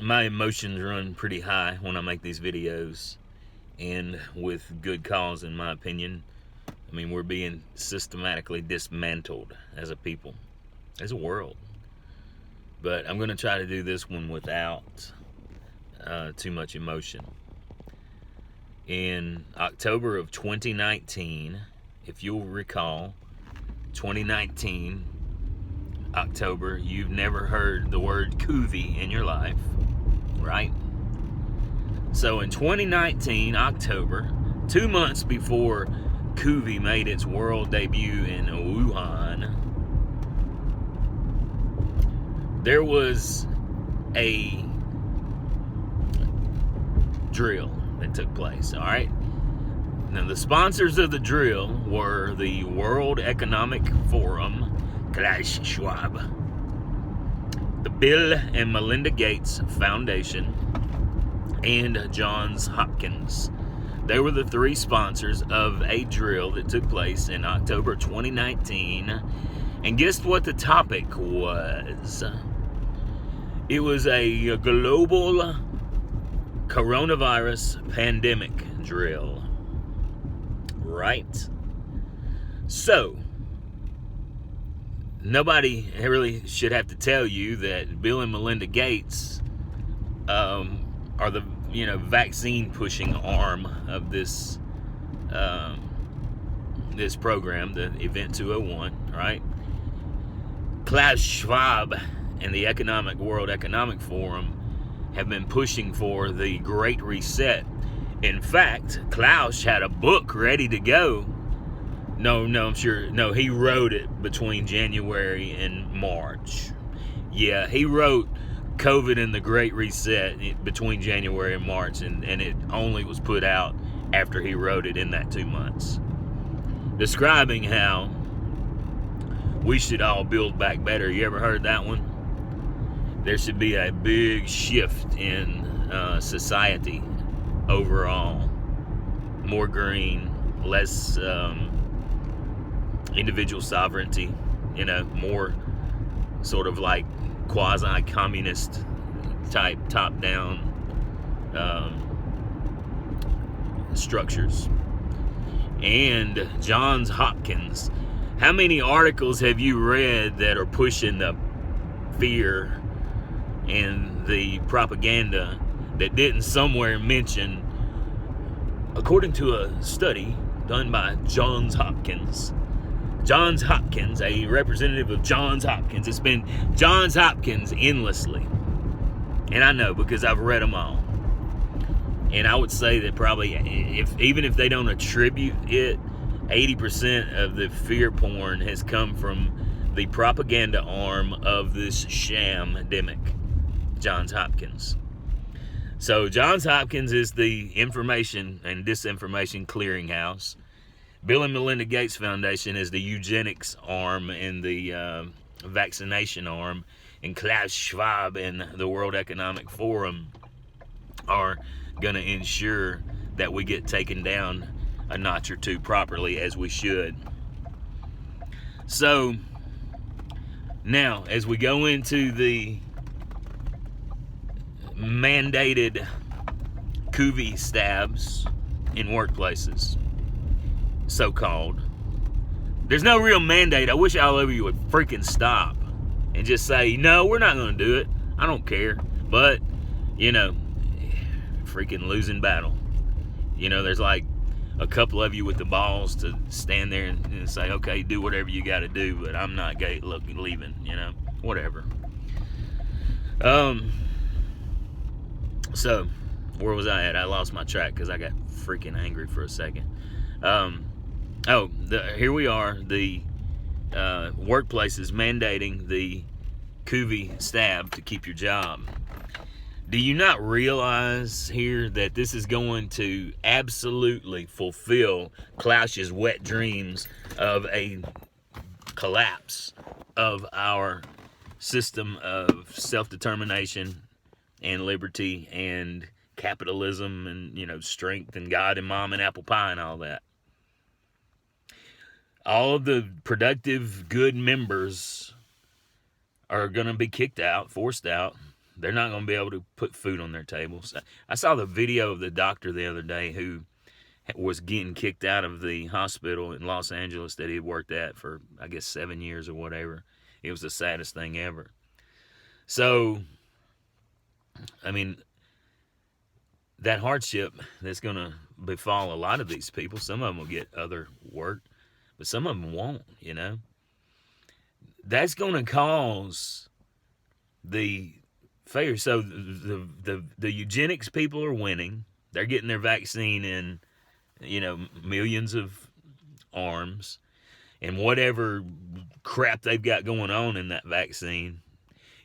my emotions run pretty high when I make these videos, and with good cause, in my opinion. I mean, we're being systematically dismantled as a people, as a world. But I'm going to try to do this one without too much emotion. In October of 2019, if you'll recall, 2019, October, you've never heard the word COVID in your life, right? So in 2019, October, 2 months before COVID made its world debut in Wuhan, there was a drill that took place, all right? Now, the sponsors of the drill were the World Economic Forum, Klaus Schwab, the Bill and Melinda Gates Foundation, and Johns Hopkins. They were the three sponsors of a drill that took place in October 2019. And guess what the topic was? It was a global coronavirus pandemic drill. Right? So, nobody really should have to tell you that Bill and Melinda Gates are the vaccine pushing arm of this this program, the Event 201, right? Klaus Schwab and the World Economic Forum have been pushing for the Great Reset. In fact, Klaus had a book ready to go. He wrote it between January and March. Yeah, he wrote COVID and the Great Reset between January and March, and it only was put out after he wrote it in that 2 months, describing how we should all build back better. You ever heard that one? There should be a big shift in society overall. More green, less individual sovereignty, more sort of like quasi-communist type top-down structures. And Johns Hopkins. How many articles have you read that are pushing the fear and the propaganda that didn't somewhere mention, according to a study done by Johns Hopkins, a representative of Johns Hopkins, it's been Johns Hopkins endlessly. And I know because I've read them all. And I would say that probably, even if they don't attribute it, 80% of the fear porn has come from the propaganda arm of this sham-demic, Johns Hopkins. So Johns Hopkins is the information and disinformation clearinghouse. Bill and Melinda Gates Foundation is the eugenics arm and the vaccination arm. And Klaus Schwab and the World Economic Forum are going to ensure that we get taken down a notch or two properly, as we should. So now, as we go into the mandated COVID stabs in workplaces, so-called, there's no real mandate. I wish all of you would freaking stop and just say, no, we're not going to do it. I don't care. But, freaking losing battle. There's like a couple of you with the balls to stand there and say, okay, do whatever you got to do, but I'm not leaving, whatever. So, where was I at? I lost my track because I got freaking angry for a second. Here we are. The workplace is mandating the COVID stab to keep your job. Do you not realize here that this is going to absolutely fulfill Klaus's wet dreams of a collapse of our system of self-determination and liberty and capitalism and, strength and God and mom and apple pie and all that? All of the productive, good members are going to be kicked out, forced out, They're not going to be able to put food on their tables. I saw the video of the doctor the other day who was getting kicked out of the hospital in Los Angeles that he had worked at for, I guess, 7 years or whatever. It was the saddest thing ever. So, I mean, that hardship that's going to befall a lot of these people, some of them will get other work, but some of them won't, you know. That's going to cause the failure. So the eugenics people are winning. They're getting their vaccine in, you know, millions of arms, and whatever crap they've got going on in that vaccine,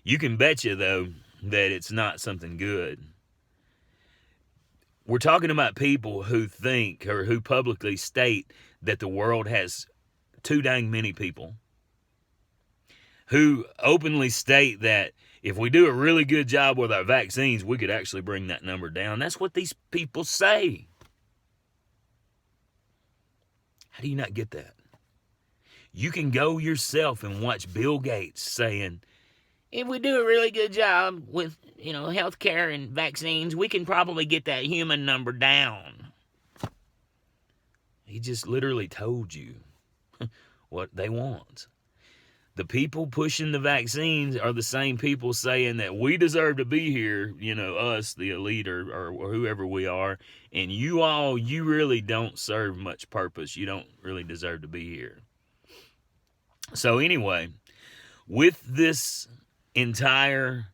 you can bet you, though, that it's not something good. We're talking about people who think or who publicly state that the world has too dang many people, who openly state that if we do a really good job with our vaccines, we could actually bring that number down. That's what these people say. How do you not get that? You can go yourself and watch Bill Gates saying, if we do a really good job with, you know, healthcare and vaccines, we can probably get that human number down. He just literally told you what they want. The people pushing the vaccines are the same people saying that we deserve to be here, you know, us, the elite, or whoever we are, and you really don't serve much purpose. You don't really deserve to be here. So anyway, with this entire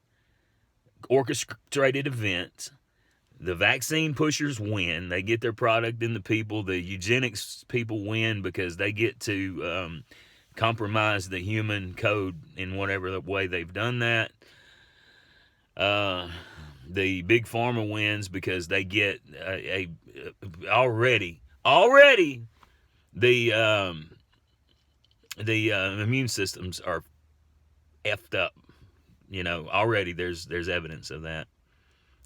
orchestrated event, the vaccine pushers win. They get their product in the people. The eugenics people win because they get to compromise the human code in whatever way they've done that. The big pharma wins because they get already the immune systems are effed up. You know, already there's evidence of that.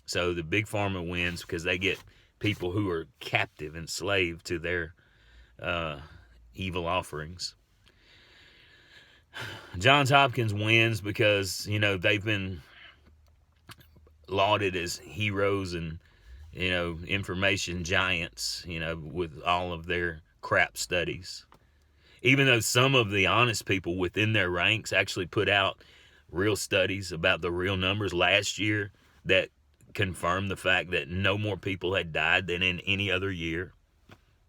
So the big pharma wins because they get people who are captive, enslaved to their evil offerings. Johns Hopkins wins because, you know, they've been lauded as heroes and, you know, information giants, you know, with all of their crap studies. Even though some of the honest people within their ranks actually put out real studies about the real numbers last year that confirmed the fact that no more people had died than in any other year.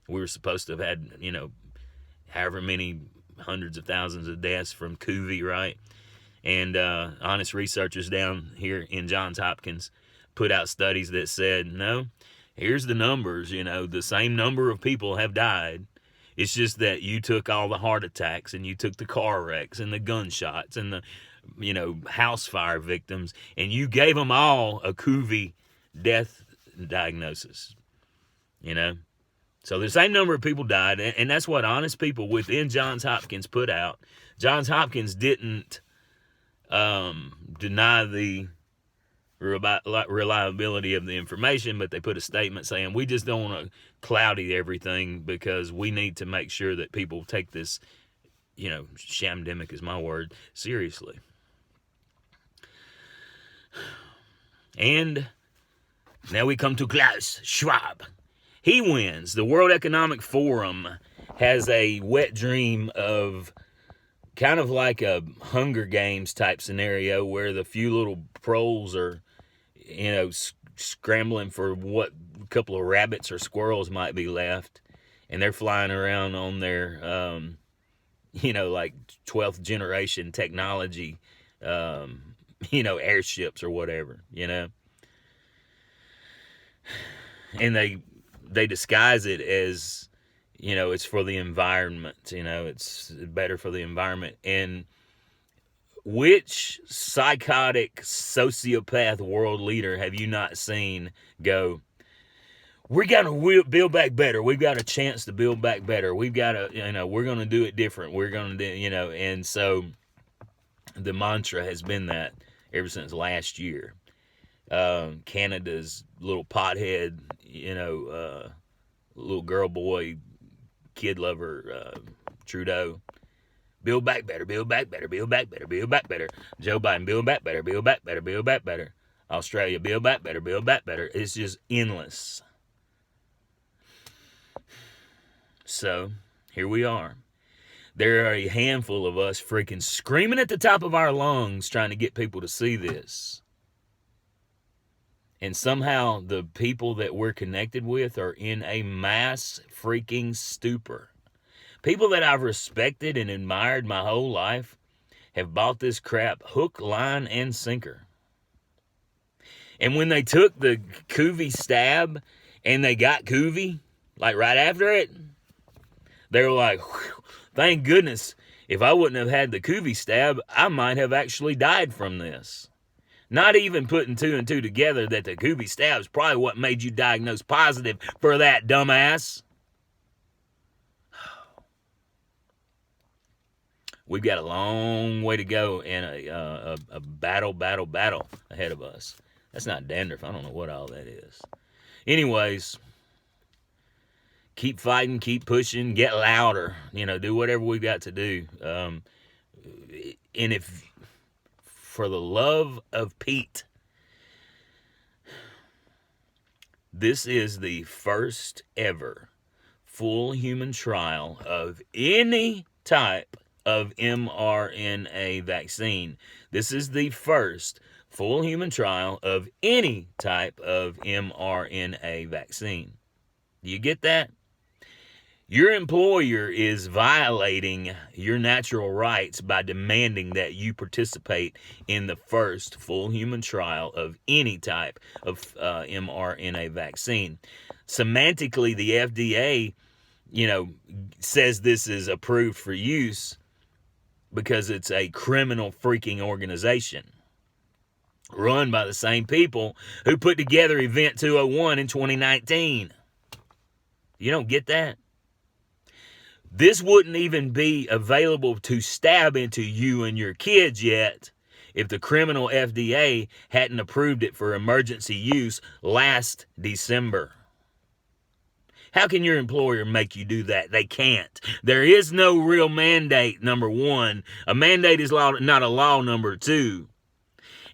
We were supposed to have had, you know, however many hundreds of thousands of deaths from COVID, right? And honest researchers down here in Johns Hopkins put out studies that said, no, here's the numbers, you know, the same number of people have died. It's just that you took all the heart attacks and you took the car wrecks and the gunshots and the, you know, house fire victims, and you gave them all a COVID death diagnosis, you know? So the same number of people died, and that's what honest people within Johns Hopkins put out. Johns Hopkins didn't deny the reliability of the information, but they put a statement saying, we just don't want to cloudy everything because we need to make sure that people take this, you know, shamdemic is my word, seriously. And now we come to Klaus Schwab. He wins. The World Economic Forum has a wet dream of kind of like a Hunger Games type scenario where the few little proles are, you know, scrambling for what couple of rabbits or squirrels might be left, and they're flying around on their, you know, like 12th generation technology, you know, airships or whatever, you know. And they disguise it as, you know, it's for the environment, you know, it's better for the environment. And which psychotic sociopath world leader have you not seen go, we got to build back better. We've got a chance to build back better. We've got to, you know, we're going to do it different. We're going to do, you know, and so the mantra has been that ever since last year. Canada's little pothead, you know, little girl boy, kid lover, Trudeau, Build back better, build back better, build back better, build back better. Joe Biden, build back better, build back better, build back better. Australia, build back better, build back better. It's just endless. So, here we are. There are a handful of us freaking screaming at the top of our lungs trying to get people to see this. And somehow the people that we're connected with are in a mass freaking stupor. People that I've respected and admired my whole life have bought this crap hook, line, and sinker. And when they took the Coovey stab and they got Coovey, like right after it, they were like, thank goodness, if I wouldn't have had the Coovey stab, I might have actually died from this. Not even putting two and two together that the Coovey stab is probably what made you diagnosed positive for that, dumbass. We've got a long way to go and a battle ahead of us. That's not dandruff. I don't know what all that is. Anyways, keep fighting, keep pushing, get louder. Do whatever we've got to do. And if, for the love of Pete, this is the first ever full human trial of any type of mRNA vaccine. This is the first full human trial of any type of mRNA vaccine. Do you get that? Your employer is violating your natural rights by demanding that you participate in the first full human trial of any type of mRNA vaccine. Semantically, the FDA, says this is approved for use because it's a criminal freaking organization run by the same people who put together Event 201 in 2019. You don't get that? This wouldn't even be available to stab into you and your kids yet if the criminal FDA hadn't approved it for emergency use last December. How can your employer make you do that? They can't. There is no real mandate, number one. A mandate is not a law, number two.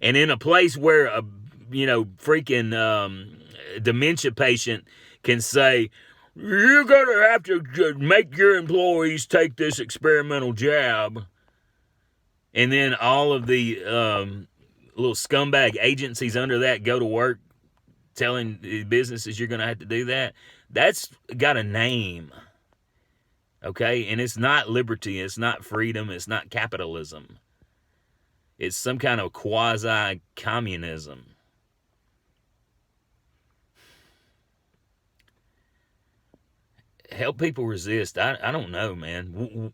And in a place where a freaking dementia patient can say, you're going to have to make your employees take this experimental jab, and then all of the little scumbag agencies under that go to work telling the businesses you're going to have to do that. That's got a name, okay? And it's not liberty, it's not freedom, it's not capitalism. It's some kind of quasi-communism. Help people resist. I don't know, man.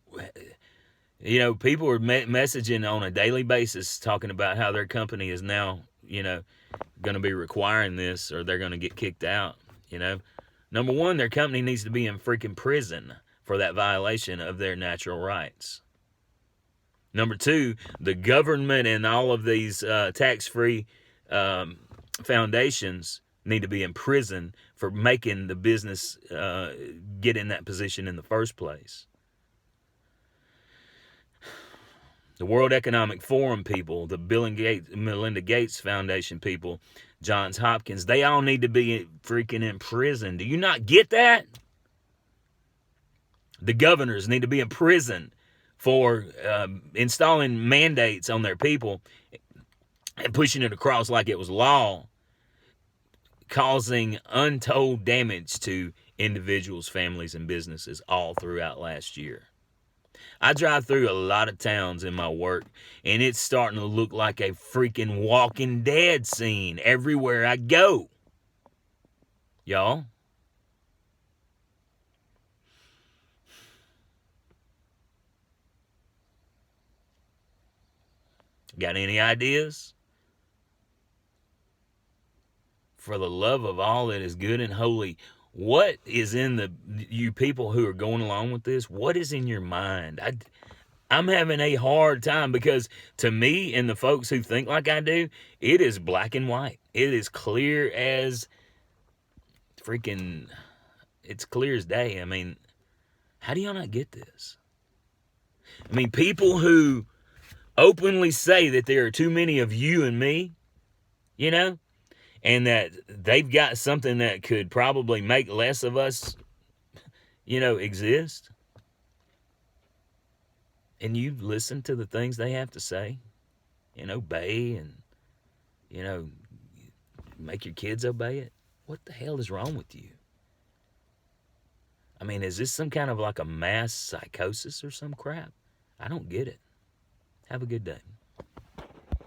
People are messaging on a daily basis talking about how their company is now, going to be requiring this or they're going to get kicked out, Number one, their company needs to be in freaking prison for that violation of their natural rights. Number two, the government and all of these tax-free foundations need to be in prison for making the business get in that position in the first place. The World Economic Forum people, the Bill and Melinda Gates Foundation people, Johns Hopkins, they all need to be freaking in prison. Do you not get that? The governors need to be in prison for installing mandates on their people and pushing it across like it was law, causing untold damage to individuals, families, and businesses all throughout last year. I drive through a lot of towns in my work, and it's starting to look like a freaking Walking Dead scene everywhere I go. Y'all? Got any ideas? For the love of all that is good and holy, what is in you people who are going along with this? What is in your mind? I'm having a hard time because to me and the folks who think like I do, it is black and white. It is clear as it's clear as day. I mean, how do y'all not get this? I mean, people who openly say that there are too many of you and me, you know, and that they've got something that could probably make less of us, exist. And you listen to the things they have to say and obey and, you know, make your kids obey it. What the hell is wrong with you? I mean, is this some kind of like a mass psychosis or some crap? I don't get it. Have a good day.